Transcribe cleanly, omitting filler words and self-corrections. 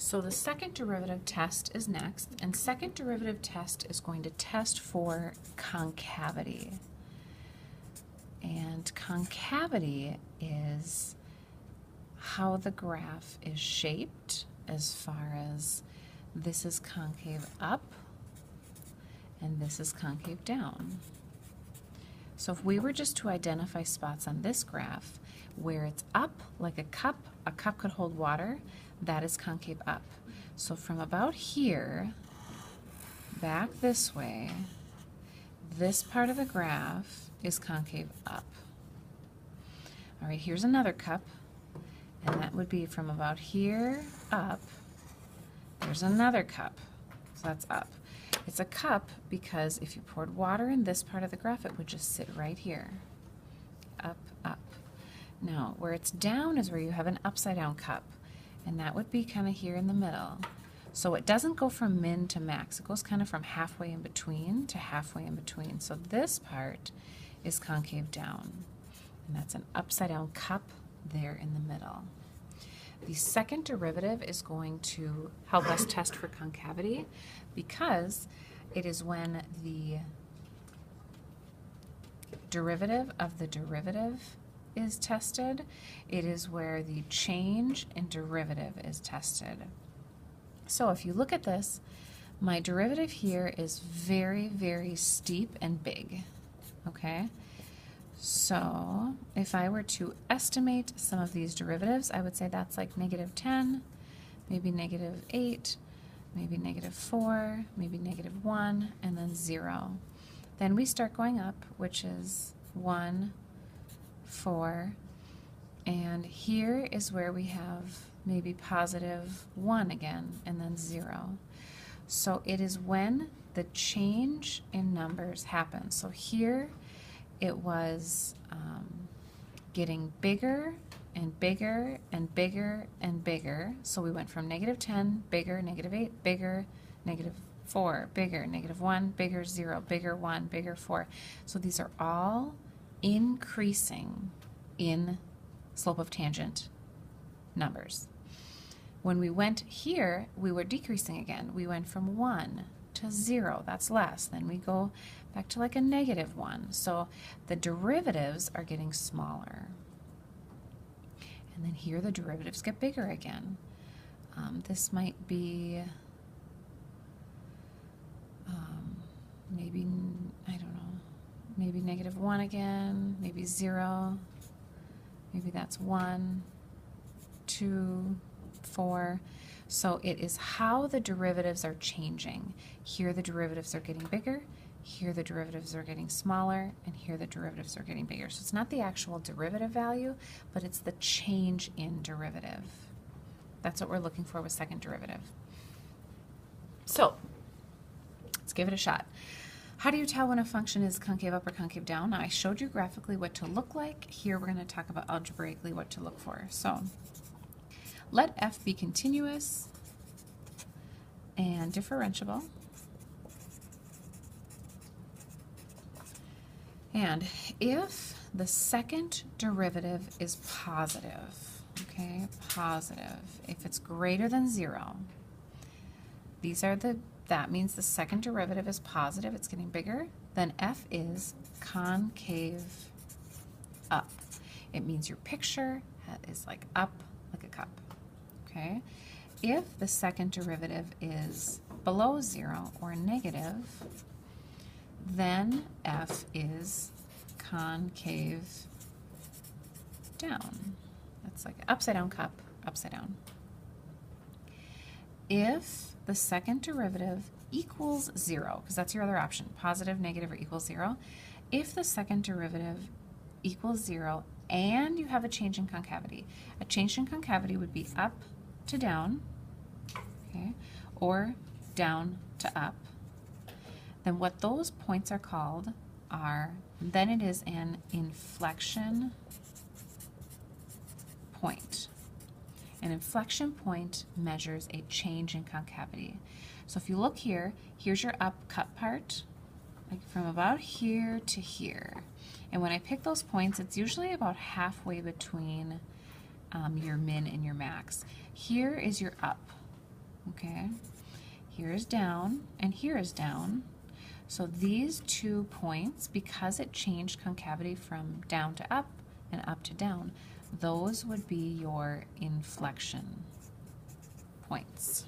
So the second derivative test is next, and second derivative test is going to test for concavity. And concavity is how the graph is shaped as far as this is concave up and this is concave down. So if we were just to identify spots on this graph where it's up like a cup could hold water, that is concave up. So from about here back this way, this part of the graph is concave up. All right, here's another cup, and that would be from about here up. There's another cup, so that's up. It's a cup because if you poured water in this part of the graph, it would just sit right here. Up, up. Now, where it's down is where you have an upside down cup, and that would be kind of here in the middle. So it doesn't go from min to max. It goes kind of from halfway in between to halfway in between. So this part is concave down, and that's an upside down cup there in the middle. The second derivative is going to help us test for concavity because it is when the derivative of the derivative is tested. It is where the change in derivative is tested. So if you look at this, my derivative here is very, very steep and big, okay? So if I were to estimate some of these derivatives, I would say that's like -10, maybe -8, maybe -4, maybe -1, and then 0. Then we start going up, which is 1, 4, and here is where we have maybe +1 again, and then 0. So it is when the change in numbers happens. So here it was getting bigger and bigger and bigger and bigger. So we went from -10, bigger, -8, bigger, -4, bigger, -1, bigger, 0, bigger, 1, bigger, 4. So these are all increasing in slope of tangent numbers. When we went here, we were decreasing again. We went from 1 to 0, that's less. Then we go back to like a -1. So the derivatives are getting smaller. And then here the derivatives get bigger again. This might be maybe, I don't know, maybe -1 again, maybe 0, maybe that's 1, 2, 4. So it is how the derivatives are changing. Here the derivatives are getting bigger, here the derivatives are getting smaller, and here the derivatives are getting bigger. So it's not the actual derivative value, but it's the change in derivative. That's what we're looking for with second derivative. So let's give it a shot. How do you tell when a function is concave up or concave down? Now I showed you graphically what to look like. Here we're going to talk about algebraically what to look for. So let f be continuous and differentiable. And if the second derivative is positive, okay, positive, if it's greater than 0, that means the second derivative is positive, it's getting bigger, then f is concave up. It means your picture is like up like a cup, okay? If the second derivative is below 0 or negative, then f is concave down. That's like an upside down cup, upside down. If the second derivative equals 0, because that's your other option, positive, negative, or equals 0. If the second derivative equals 0 and you have a change in concavity, a change in concavity would be up to down, okay, or down to up. Then what those points are called are, then it is an inflection point. An inflection point measures a change in concavity. So if you look here, here's your up cut part, like from about here to here. And when I pick those points, it's usually about halfway between your min and your max. Here is your up. okay? Here is down, and here is down. So these 2 points, because it changed concavity from down to up and up to down, those would be your inflection points.